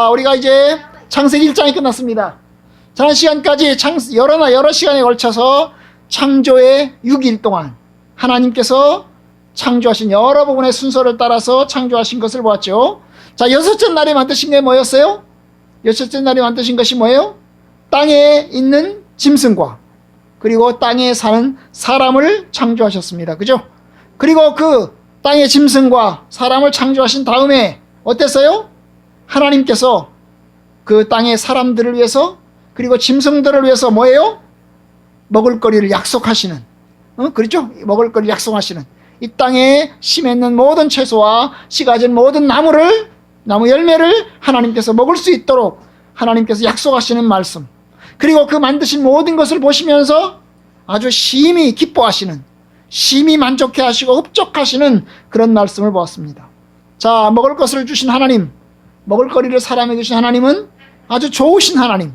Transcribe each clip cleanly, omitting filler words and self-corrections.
우리가 이제 창세기 1장이 끝났습니다. 지난 시간까지 여러 시간에 걸쳐서 창조의 6일 동안 하나님께서 창조하신 여러 부분의 순서를 따라서 창조하신 것을 보았죠. 자, 여섯째 날에 만드신 게 뭐였어요? 여섯째 날에 만드신 것이 뭐예요? 땅에 있는 짐승과 그리고 땅에 사는 사람을 창조하셨습니다. 그죠? 그리고 그 땅의 짐승과 사람을 창조하신 다음에 어땠어요? 하나님께서 그 땅의 사람들을 위해서 그리고 짐승들을 위해서 뭐예요? 먹을거리를 약속하시는, 그렇죠? 먹을거리를 약속하시는 이 땅에 심있는 모든 채소와 씨 가진 모든 나무 열매를 하나님께서 먹을 수 있도록 하나님께서 약속하시는 말씀, 그리고 그 만드신 모든 것을 보시면서 아주 심히 기뻐하시는, 심히 만족해 하시고 흡족하시는 그런 말씀을 보았습니다. 자, 먹을 것을 주신 하나님, 먹을거리를 사람에게 주신 하나님은 아주 좋으신 하나님,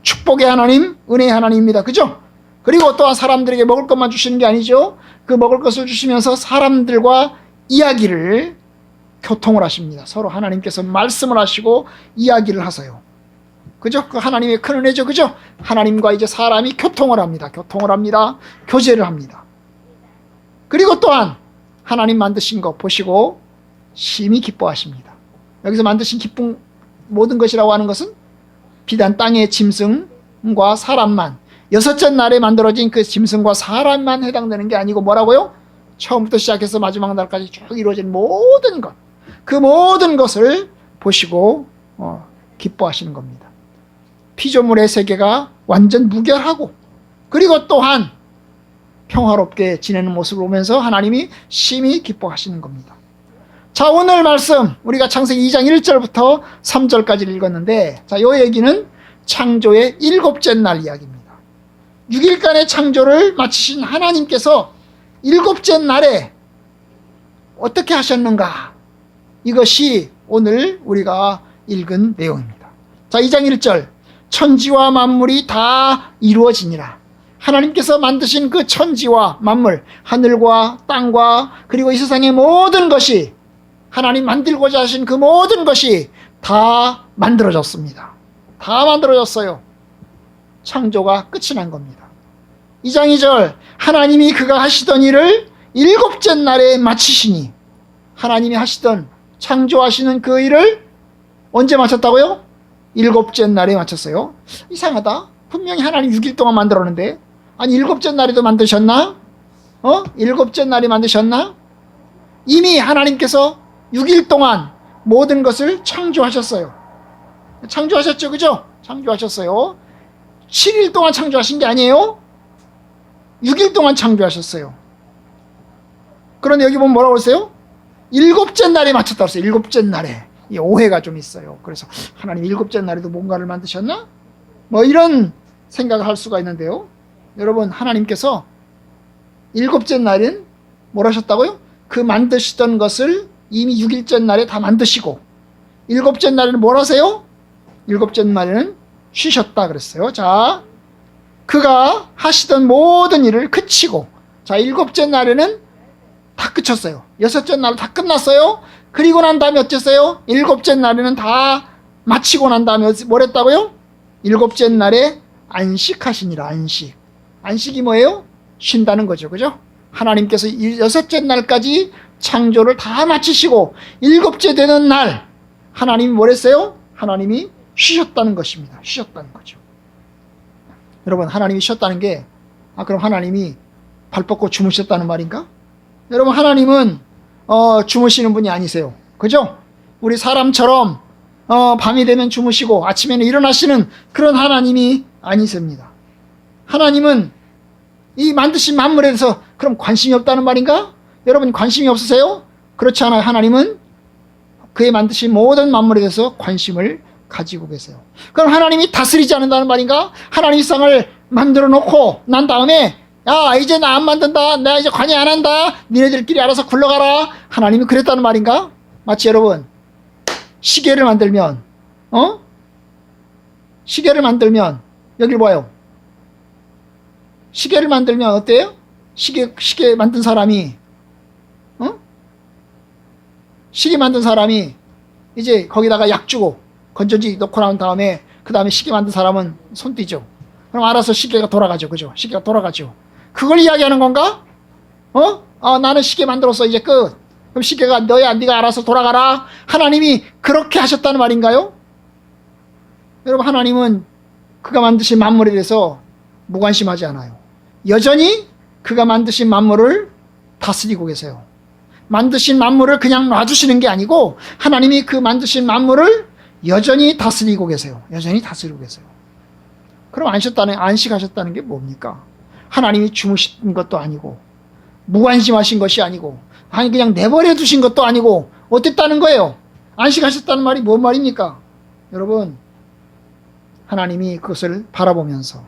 축복의 하나님, 은혜의 하나님입니다. 그죠? 그리고 또한 사람들에게 먹을 것만 주시는 게 아니죠. 그 먹을 것을 주시면서 사람들과 이야기를 교통을 하십니다. 서로 하나님께서 말씀을 하시고 이야기를 하세요. 그죠? 그 하나님의 큰 은혜죠. 그죠? 하나님과 이제 사람이 교통을 합니다. 교제를 합니다. 그리고 또한 하나님 만드신 것 보시고 심히 기뻐하십니다. 여기서 만드신 기쁜 모든 것이라고 하는 것은 비단 땅의 짐승과 사람만, 여섯째 날에 만들어진 그 짐승과 사람만 해당되는 게 아니고 뭐라고요? 처음부터 시작해서 마지막 날까지 쭉 이루어진 모든 것, 그 모든 것을 보시고 기뻐하시는 겁니다. 피조물의 세계가 완전 무결하고 그리고 또한 평화롭게 지내는 모습을 보면서 하나님이 심히 기뻐하시는 겁니다. 자, 오늘 말씀 우리가 창세기 2장 1절부터 3절까지 읽었는데, 자, 이 얘기는 창조의 7째 날 이야기입니다. 6일간의 창조를 마치신 하나님께서 7째 날에 어떻게 하셨는가, 이것이 오늘 우리가 읽은 내용입니다. 자, 2장 1절, 천지와 만물이 다 이루어지니라. 하나님께서 만드신 그 천지와 만물, 하늘과 땅과 그리고 이 세상의 모든 것이, 하나님 만들고자 하신 그 모든 것이 다 만들어졌습니다. 다 만들어졌어요. 창조가 끝이 난 겁니다. 2장 2절, 하나님이 그가 하시던 일을 7째 날에 마치시니, 하나님이 하시던 창조하시는 그 일을 언제 마쳤다고요? 7째 날에 마쳤어요. 이상하다. 분명히 하나님 6일 동안 만들었는데, 아니 7째 날에도 만드셨나? 7째 날에 만드셨나? 이미 하나님께서 6일 동안 모든 것을 창조하셨어요. 창조하셨죠, 그죠? 창조하셨어요. 7일 동안 창조하신 게 아니에요. 6일 동안 창조하셨어요. 그런데 여기 보면 뭐라고 그랬어요? 7째 날에 마쳤다고 했어요. 7째 날에. 이 오해가 좀 있어요. 그래서 하나님 7째 날에도 뭔가를 만드셨나? 뭐 이런 생각을 할 수가 있는데요. 여러분, 하나님께서 7째 날은 뭘 하셨다고요? 그 만드시던 것을 이미 6일째 날에 다 만드시고, 7째 날에는 뭘 하세요? 7째 날에는 쉬셨다 그랬어요. 자, 그가 하시던 모든 일을 그치고, 자, 7째 날에는 다 그쳤어요. 6째 날은 다 끝났어요. 그리고 난 다음에 어땠어요? 7째 날에는 다 마치고 난 다음에 뭘 했다고요? 7째 날에 안식하시니라. 안식이 뭐예요? 쉰다는 거죠. 그죠? 하나님께서 6째 날까지 창조를 다 마치시고 7째 되는 날 하나님이 뭘 했어요? 하나님이 쉬셨다는 것입니다. 쉬셨다는 거죠. 여러분, 하나님이 쉬었다는 게, 그럼 하나님이 발 뻗고 주무셨다는 말인가? 여러분, 하나님은 주무시는 분이 아니세요. 그죠? 우리 사람처럼 밤이 되면 주무시고 아침에는 일어나시는 그런 하나님이 아니십니다. 하나님은 이 만드신 만물에 대해서 그럼 관심이 없다는 말인가? 여러분, 관심이 없으세요? 그렇지 않아요. 하나님은 그의 만드신 모든 만물에 대해서 관심을 가지고 계세요. 그럼 하나님이 다스리지 않는다는 말인가? 하나님 세상을 만들어 놓고 난 다음에, 야, 이제 나 안 만든다, 내가 이제 관여 안 한다, 니네들끼리 알아서 굴러가라, 하나님이 그랬다는 말인가? 마치 여러분, 시계를 만들면 여기 봐요. 시계를 만들면 어때요? 시계 만든 사람이 시계 만든 사람이 이제 거기다가 약 주고 건전지 넣고 나온 다음에 그 다음에 시계 만든 사람은 손 떼죠. 그럼 알아서 시계가 돌아가죠. 그죠? 시계가 돌아가죠. 그걸 이야기하는 건가? 나는 시계 만들었어. 이제 끝. 그럼 시계가 네가 알아서 돌아가라. 하나님이 그렇게 하셨다는 말인가요? 여러분, 하나님은 그가 만드신 만물에 대해서 무관심하지 않아요. 여전히 그가 만드신 만물을 다스리고 계세요. 만드신 만물을 그냥 놔두시는 게 아니고 하나님이 그 만드신 만물을 여전히 다스리고 계세요. 여전히 다스리고 계세요. 그럼 안식하셨다는 게 뭡니까? 하나님이 주무신 것도 아니고 무관심하신 것이 아니고 아니 그냥 내버려 두신 것도 아니고 어땠다는 거예요? 안식하셨다는 말이 뭔 말입니까? 여러분, 하나님이 그것을 바라보면서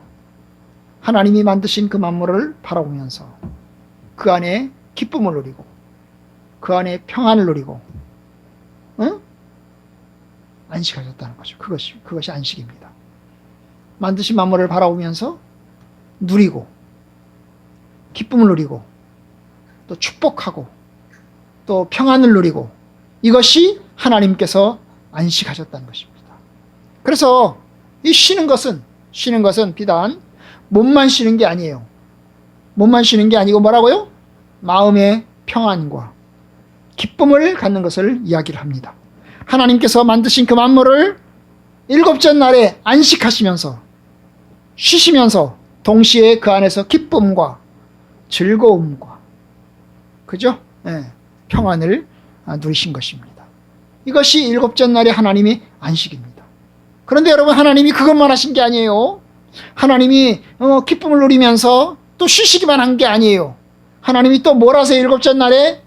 하나님이 만드신 그 만물을 바라보면서 그 안에 기쁨을 누리고 그 안에 평안을 누리고 안식하셨다는 거죠. 그것이 안식입니다. 만드신 만물을 바라보면서 누리고 기쁨을 누리고 또 축복하고 또 평안을 누리고 이것이 하나님께서 안식하셨다는 것입니다. 그래서 이 쉬는 것은 비단 몸만 쉬는 게 아니에요. 몸만 쉬는 게 아니고 뭐라고요? 마음의 평안과 기쁨을 갖는 것을 이야기를 합니다. 하나님께서 만드신 그 만물을 일곱째 날에 안식하시면서 쉬시면서 동시에 그 안에서 기쁨과 즐거움과 그죠? 평안을 누리신 것입니다. 이것이 일곱째 날의 하나님의 안식입니다. 그런데 여러분, 하나님이 그것만 하신 게 아니에요. 하나님이 기쁨을 누리면서 또 쉬시기만 한 게 아니에요. 하나님이 또 뭘 하세요? 일곱째 날에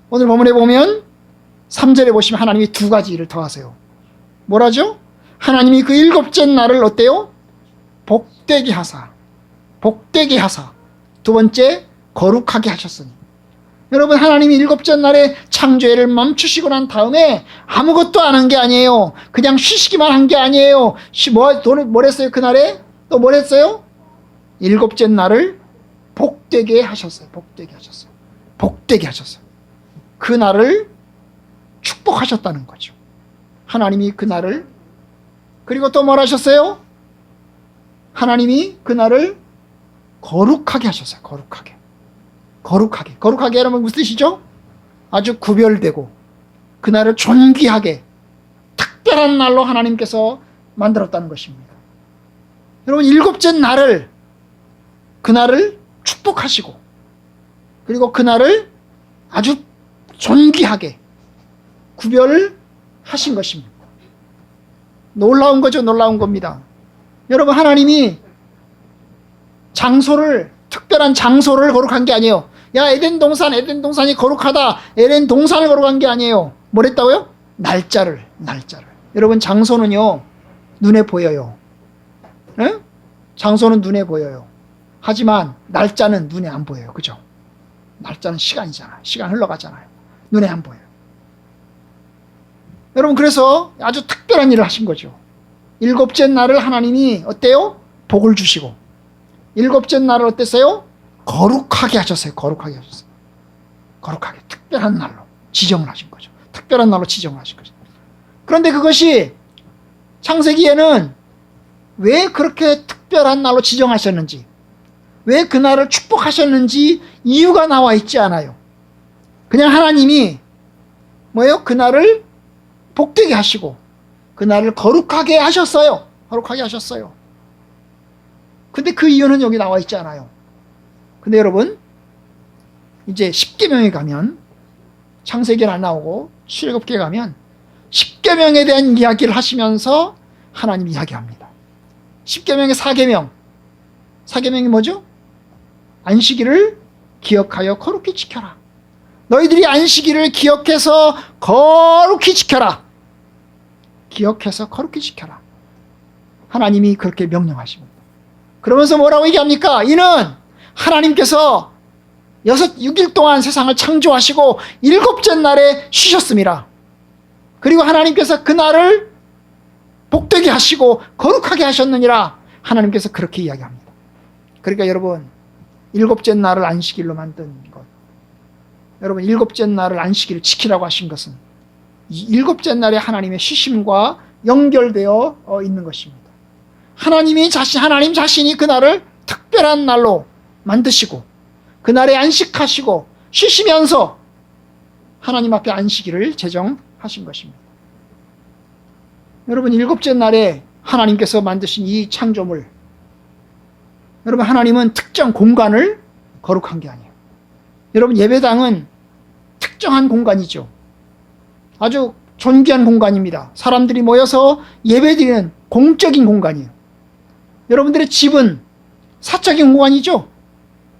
오늘 본문에 보면 3절에 보시면 하나님이 두 가지 일을 더 하세요. 뭐라죠? 하나님이 그 일곱째 날을 어때요? 복되게 하사 두 번째 거룩하게 하셨으니. 여러분, 하나님이 일곱째 날에 창조회를 멈추시고 난 다음에 아무것도 안 한 게 아니에요. 그냥 쉬시기만 한 게 아니에요. 뭘 했어요? 그날에 또 뭘 했어요? 일곱째 날을 복되게 하셨어요. 복되게 하셨어요. 그 날을 축복하셨다는 거죠. 하나님이 그 날을, 그리고 또 뭘 하셨어요? 하나님이 그 날을 거룩하게 하셨어요. 거룩하게 여러분 무슨 뜻이죠? 아주 구별되고 그 날을 존귀하게 특별한 날로 하나님께서 만들었다는 것입니다. 여러분, 일곱째 날을, 그 날을 축복하시고 그리고 그 날을 아주 존귀하게 구별을 하신 것입니다. 놀라운 거죠. 놀라운 겁니다. 여러분, 하나님이 특별한 장소를 거룩한 게 아니에요. 야, 에덴 동산이 거룩하다. 에덴 동산을 거룩한 게 아니에요. 뭘 했다고요? 날짜를. 여러분, 장소는요, 눈에 보여요. 네? 장소는 눈에 보여요. 하지만 날짜는 눈에 안 보여요. 그죠? 날짜는 시간이잖아요. 시간 흘러가잖아요. 눈에 안 보여요. 여러분, 그래서 아주 특별한 일을 하신 거죠. 일곱째 날을 하나님이 어때요? 복을 주시고 일곱째 날을 어땠어요? 거룩하게 하셨어요. 거룩하게 특별한 날로 지정을 하신 거죠. 그런데 그것이 창세기에는 왜 그렇게 특별한 날로 지정하셨는지, 왜 그 날을 축복하셨는지 이유가 나와 있지 않아요. 그냥 하나님이 그 날을 복되게 하시고 그 날을 거룩하게 하셨어요. 근데 그 이유는 여기 나와 있지 않아요. 근데 여러분, 이제 10계명에 가면, 창세기는 안 나오고 출애굽기에 가면 10계명에 대한 이야기를 하시면서 하나님이 이야기합니다. 10계명의 4계명이 뭐죠? 안식일을 기억하여 거룩히 지켜라. 너희들이 안식일을 기억해서 거룩히 지켜라. 하나님이 그렇게 명령하십니다. 그러면서 뭐라고 얘기합니까? 이는 하나님께서 6일 동안 세상을 창조하시고 일곱째 날에 쉬셨습니다. 그리고 하나님께서 그 날을 복되게 하시고 거룩하게 하셨느니라. 하나님께서 그렇게 이야기합니다. 그러니까 여러분, 일곱째 날을 안식일로 만든 것, 일곱째 날을 안식일을 지키라고 하신 것은 이 일곱째 날에 하나님의 쉬심과 연결되어 있는 것입니다. 하나님 자신이 그날을 특별한 날로 만드시고 그날에 안식하시고 쉬시면서 하나님 앞에 안식일을 제정하신 것입니다. 여러분, 일곱째 날에 하나님께서 만드신 이 창조물, 여러분, 하나님은 특정 공간을 거룩한 게 아니에요. 여러분, 예배당은 특정한 공간이죠. 아주 존귀한 공간입니다. 사람들이 모여서 예배드리는 공적인 공간이에요. 여러분들의 집은 사적인 공간이죠.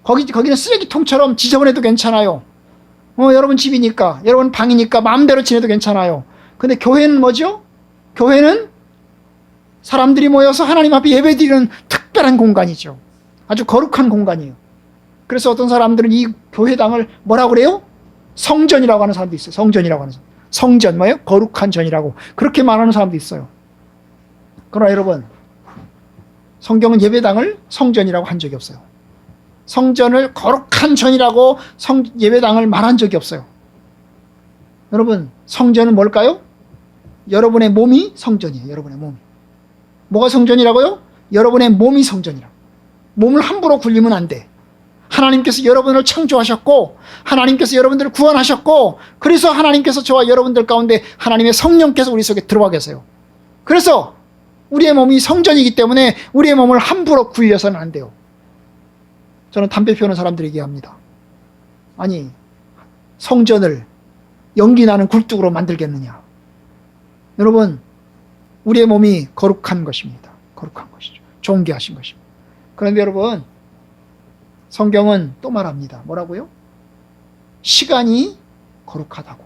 거기는 쓰레기통처럼 지저분해도 괜찮아요. 여러분 집이니까, 여러분 방이니까 마음대로 지내도 괜찮아요. 근데 교회는 뭐죠? 교회는 사람들이 모여서 하나님 앞에 예배드리는 특별한 공간이죠. 아주 거룩한 공간이에요. 그래서 어떤 사람들은 이 교회당을 뭐라고 그래요? 성전이라고 하는 사람도 있어요. 성전이라고 하는 사람. 성전, 뭐예요? 거룩한 전이라고. 그렇게 말하는 사람도 있어요. 그러나 여러분, 성경은 예배당을 성전이라고 한 적이 없어요. 성전을 거룩한 전이라고 예배당을 말한 적이 없어요. 여러분, 성전은 뭘까요? 여러분의 몸이 성전이에요. 여러분의 몸이. 뭐가 성전이라고요? 여러분의 몸이 성전이라고. 몸을 함부로 굴리면 안 돼. 하나님께서 여러분을 창조하셨고 하나님께서 여러분들을 구원하셨고 그래서 하나님께서 저와 여러분들 가운데 하나님의 성령께서 우리 속에 들어와 계세요. 그래서 우리의 몸이 성전이기 때문에 우리의 몸을 함부로 굴려서는 안 돼요. 저는 담배 피우는 사람들에게 얘기합니다. 아니, 성전을 연기 나는 굴뚝으로 만들겠느냐. 여러분, 우리의 몸이 거룩한 것입니다. 거룩한 것이죠. 존귀하신 것입니다. 그런데 여러분, 성경은 또 말합니다. 뭐라고요? 시간이 거룩하다고.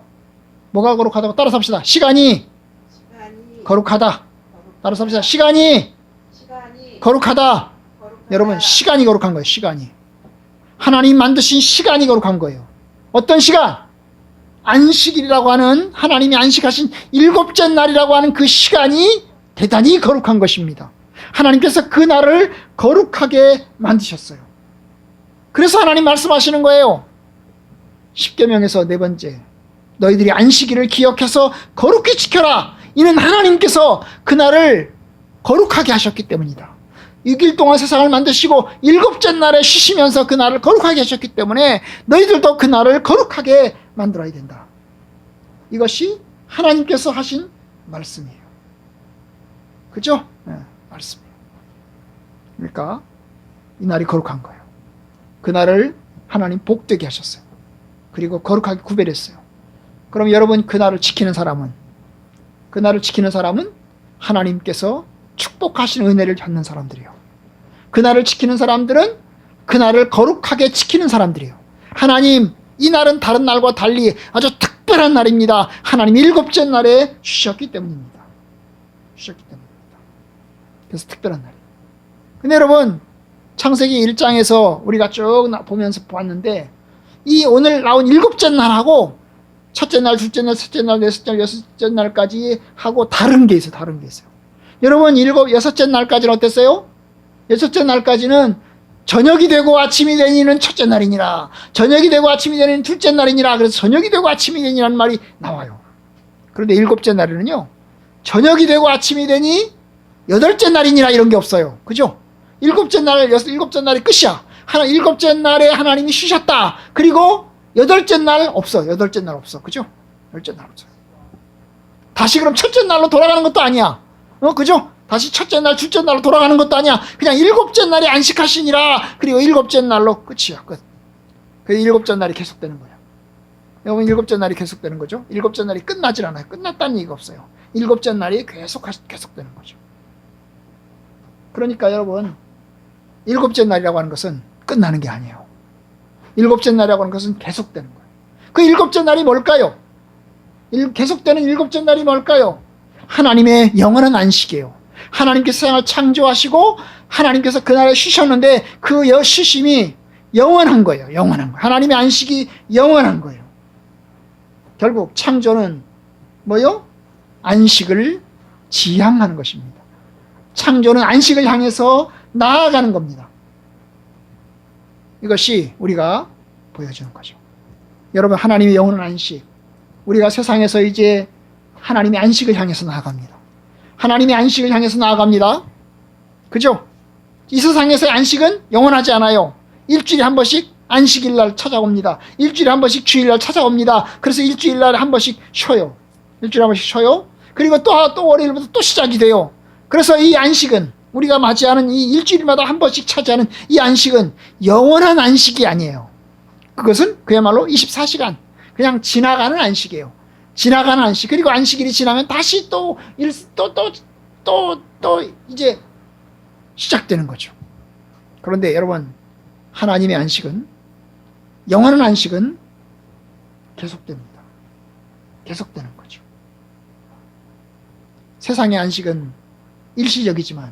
뭐가 거룩하다고? 따라서 합시다. 시간이 거룩하다. 따라서 합시다. 시간이 거룩하다. 여러분, 시간이 거룩한 거예요. 시간이. 하나님 만드신 시간이 거룩한 거예요. 어떤 시간? 안식일이라고 하는, 하나님이 안식하신 일곱째 날이라고 하는 그 시간이 대단히 거룩한 것입니다. 하나님께서 그 날을 거룩하게 만드셨어요. 그래서 하나님 말씀하시는 거예요. 십계명에서 네 번째, 너희들이 안식일을 기억해서 거룩히 지켜라. 이는 하나님께서 그날을 거룩하게 하셨기 때문이다. 6일 동안 세상을 만드시고 일곱째 날에 쉬시면서 그 날을 거룩하게 하셨기 때문에 너희들도 그 날을 거룩하게 만들어야 된다. 이것이 하나님께서 하신 말씀이에요. 그죠? 네, 말씀이에요. 그러니까 이 날이 거룩한 거예요. 그 날을 하나님 복되게 하셨어요. 그리고 거룩하게 구별했어요. 그럼 여러분, 그 날을 지키는 사람은 하나님께서 축복하신 은혜를 받는 사람들이에요. 그 날을 지키는 사람들은 그 날을 거룩하게 지키는 사람들이에요. 하나님, 이 날은 다른 날과 달리 아주 특별한 날입니다. 하나님 일곱째 날에 쉬셨기 때문입니다. 쉬셨기 때문입니다. 그래서 특별한 날이에요. 근데 여러분, 창세기 1장에서 우리가 쭉 보면서 보았는데 이 오늘 나온 일곱째 날하고 첫째 날, 둘째 날, 셋째 날, 넷째 날, 여섯째 날까지 하고 다른 게 있어요. 다른 게 있어요. 여러분, 여섯째 날까지는 어땠어요? 여섯째 날까지는 저녁이 되고 아침이 되니는 첫째 날이니라. 저녁이 되고 아침이 되니는 둘째 날이니라. 그래서 저녁이 되고 아침이 되니라는 말이 나와요. 그런데 일곱째 날에는요, 저녁이 되고 아침이 되니 여덟째 날이니라 이런 게 없어요. 그죠? 일곱째 날이 끝이야. 일곱째 날에 하나님이 쉬셨다. 그리고 여덟째 날 없어. 여덟째 날 없어. 그죠? 열째 날 없어요. 다시 그럼 첫째 날로 돌아가는 것도 아니야. 그죠? 다시 첫째 날, 둘째 날로 돌아가는 것도 아니야. 그냥 일곱째 날에 안식하시니라. 그리고 일곱째 날로 끝이야. 끝. 그 일곱째 날이 계속되는 거야. 여러분, 일곱째 날이 계속되는 거죠. 일곱째 날이 끝나질 않아요. 끝났다는 얘기가 없어요. 일곱째 날이 계속되는 거죠. 그러니까 여러분, 일곱째 날이라고 하는 것은 끝나는 게 아니에요. 일곱째 날이라고 하는 것은 계속되는 거예요. 그 일곱째 날이 뭘까요? 계속되는 일곱째 날이 뭘까요? 하나님의 영원한 안식이에요. 하나님께서 세상을 창조하시고 하나님께서 그날에 쉬셨는데 그 쉬심이 영원한 거예요. 영원한 거예요. 하나님의 안식이 영원한 거예요. 결국 창조는 뭐요? 안식을 지향하는 것입니다. 창조는 안식을 향해서 나아가는 겁니다. 이것이 우리가 보여주는 거죠. 여러분, 하나님의 영원한 안식, 우리가 세상에서 이제 하나님의 안식을 향해서 나아갑니다. 하나님의 안식을 향해서 나아갑니다. 그죠? 이 세상에서의 안식은 영원하지 않아요. 일주일에 한 번씩 안식일날 찾아옵니다. 일주일에 한 번씩 주일날 찾아옵니다. 그래서 일주일날에 한 번씩 쉬어요. 일주일에 한 번씩 쉬어요. 그리고 또 월요일부터 또 시작이 돼요. 그래서 이 안식은, 우리가 맞이하는 이 일주일마다 한 번씩 차지하는 이 안식은 영원한 안식이 아니에요. 그것은 그야말로 24시간 그냥 지나가는 안식이에요. 지나가는 안식. 그리고 안식일이 지나면 다시 또 이제 시작되는 거죠. 그런데 여러분, 하나님의 안식은, 영원한 안식은 계속됩니다. 계속되는 거죠. 세상의 안식은 일시적이지만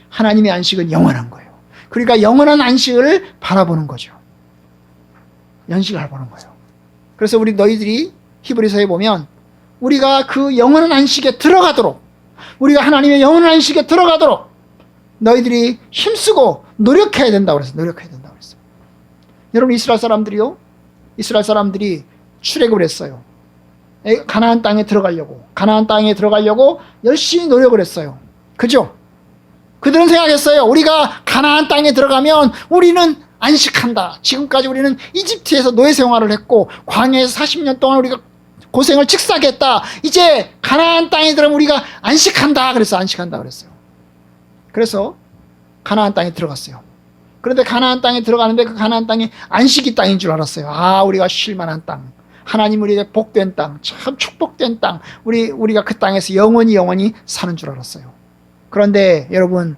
하나님의 안식은 영원한 거예요. 그러니까 영원한 안식을 바라보는 거죠. 연식을 보는 거예요. 그래서 너희들이 히브리서에 보면 우리가 그 영원한 안식에 들어가도록, 우리가 하나님의 영원한 안식에 들어가도록 너희들이 힘쓰고 노력해야 된다고 그랬어요. 노력해야 된다고 그랬어요. 여러분, 이스라엘 사람들이 출애굽을 했어요. 가나안 땅에 들어가려고 열심히 노력을 했어요. 그죠? 그들은 생각했어요. 우리가 가나안 땅에 들어가면 우리는 안식한다. 지금까지 우리는 이집트에서 노예 생활을 했고 광야에서 40년 동안 우리가 고생을 직사하게 했다. 이제 가나안 땅에 들어가면 우리가 안식한다. 그래서 안식한다 그랬어요. 그래서 가나안 땅에 들어갔어요. 그런데 가나안 땅에 들어가는데 그 가나안 땅이 안식이 땅인 줄 알았어요. 아, 우리가 쉴 만한 땅. 하나님 우리에게 복된 땅, 참 축복된 땅. 우리가 그 땅에서 영원히 사는 줄 알았어요. 그런데 여러분,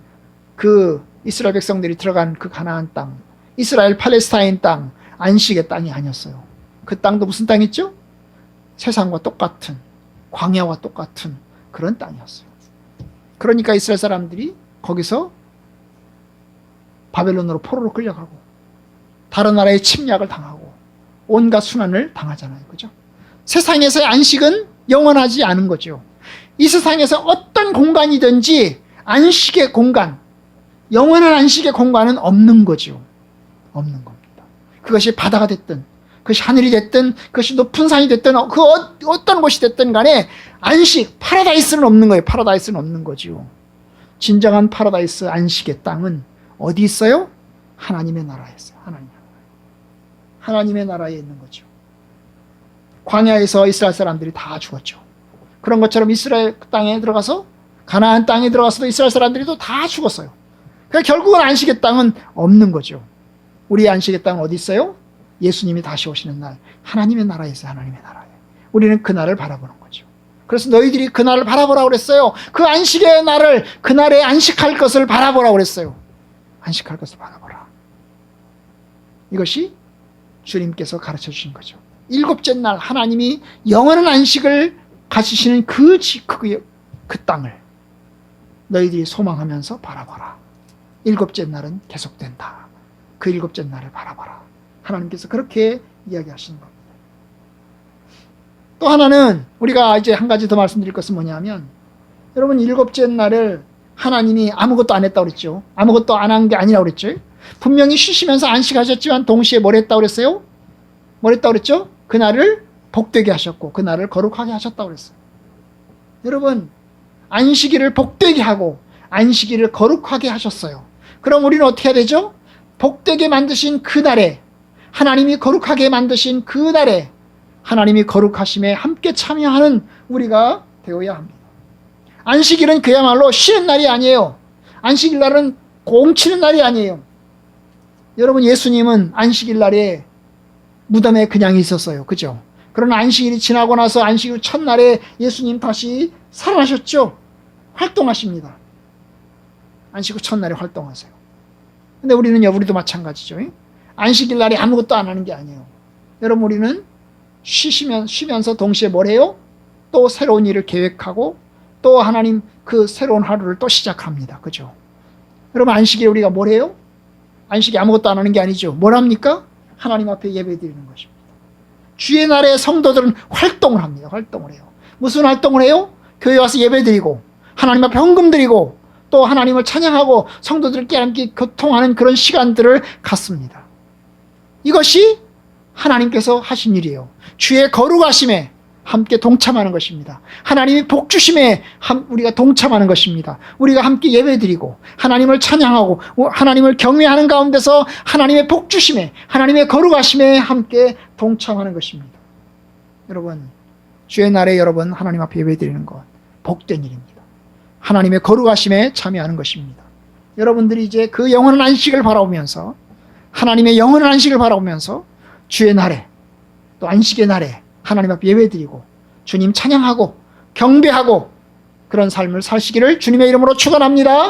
그 이스라엘 백성들이 들어간 그 가나안 땅, 이스라엘 팔레스타인 땅, 안식의 땅이 아니었어요. 그 땅도 무슨 땅이었죠? 세상과 똑같은, 광야와 똑같은 그런 땅이었어요. 그러니까 이스라엘 사람들이 거기서 바벨론으로 포로로 끌려가고 다른 나라의 침략을 당하고 온갖 순환을 당하잖아요. 그죠? 세상에서의 안식은 영원하지 않은 거죠. 이 세상에서 어떤 공간이든지 안식의 공간, 영원한 안식의 공간은 없는 거죠. 없는 겁니다. 그것이 바다가 됐든, 그것이 하늘이 됐든, 그것이 높은 산이 됐든, 그 어떤 곳이 됐든 간에 안식, 파라다이스는 없는 거예요. 파라다이스는 없는 거죠. 진정한 파라다이스 안식의 땅은 어디 있어요? 하나님의 나라에 있어요. 하나님의 나라에 있는 거죠. 광야에서 이스라엘 사람들이 다 죽었죠. 그런 것처럼 이스라엘 땅에 들어가서, 가나안 땅에 들어가서도 이스라엘 사람들이 또 다 죽었어요. 그러니까 결국은 안식의 땅은 없는 거죠. 우리 안식의 땅은 어디 있어요? 예수님이 다시 오시는 날, 하나님의 나라에 있어요. 하나님의 나라에. 우리는 그 날을 바라보는 거죠. 그래서 너희들이 그 날을 바라보라고 그랬어요. 그 안식의 날을, 그 날에 안식할 것을 바라보라고 그랬어요. 안식할 것을 바라보라. 이것이 주님께서 가르쳐 주신 거죠. 일곱째 날 하나님이 영원한 안식을 가지시는 그 땅을 너희들이 소망하면서 바라봐라. 일곱째 날은 계속된다. 그 일곱째 날을 바라봐라. 하나님께서 그렇게 이야기하시는 겁니다. 또 하나는 우리가 이제 한 가지 더 말씀드릴 것은 뭐냐면, 여러분, 일곱째 날을 하나님이 아무것도 안 했다고 그랬죠. 아무것도 안 한 게 아니라고 그랬죠. 분명히 쉬시면서 안식하셨지만 동시에 뭘 했다고 그랬어요? 뭘 했다고 그랬죠? 그날을 복되게 하셨고 그날을 거룩하게 하셨다고 그랬어요. 여러분, 안식일을 복되게 하고 안식일을 거룩하게 하셨어요. 그럼 우리는 어떻게 해야 되죠? 복되게 만드신 그날에, 하나님이 거룩하게 만드신 그날에 하나님이 거룩하심에 함께 참여하는 우리가 되어야 합니다. 안식일은 그야말로 쉬는 날이 아니에요. 안식일 날은 공치는 날이 아니에요. 여러분, 예수님은 안식일 날에 무덤에 그냥 있었어요. 그죠? 그러나 안식일이 지나고 나서 안식일 첫날에 예수님 다시 살아나셨죠? 활동하십니다. 안식일 첫날에 활동하세요. 근데 우리도 마찬가지죠. 안식일 날에 아무것도 안 하는 게 아니에요. 여러분, 우리는 쉬면서 동시에 뭘 해요? 또 새로운 일을 계획하고 또 하나님 그 새로운 하루를 또 시작합니다. 그죠? 여러분, 안식일에 우리가 뭘 해요? 안식일에 아무것도 안 하는 게 아니죠. 뭘 합니까? 하나님 앞에 예배 드리는 것입니다. 주의 날에 성도들은 활동을 합니다. 활동을 해요. 무슨 활동을 해요? 교회 와서 예배 드리고 하나님 앞에 헌금 드리고 또 하나님을 찬양하고 성도들끼리 함께 교통하는 그런 시간들을 갖습니다. 이것이 하나님께서 하신 일이에요. 주의 거룩하심에 함께 동참하는 것입니다. 하나님의 복 주심에 우리가 동참하는 것입니다. 우리가 함께 예배드리고 하나님을 찬양하고 하나님을 경외하는 가운데서 하나님의 복 주심에, 하나님의 거룩하심에 함께 동참하는 것입니다. 여러분, 주의 날에 여러분 하나님 앞에 예배드리는 것 복된 일입니다. 하나님의 거룩하심에 참여하는 것입니다. 여러분들이 이제 그 영원한 안식을 바라보면서, 하나님의 영원한 안식을 바라보면서 주의 날에, 또 안식의 날에 하나님 앞에 예배드리고 주님 찬양하고 경배하고 그런 삶을 사시기를 주님의 이름으로 축원합니다.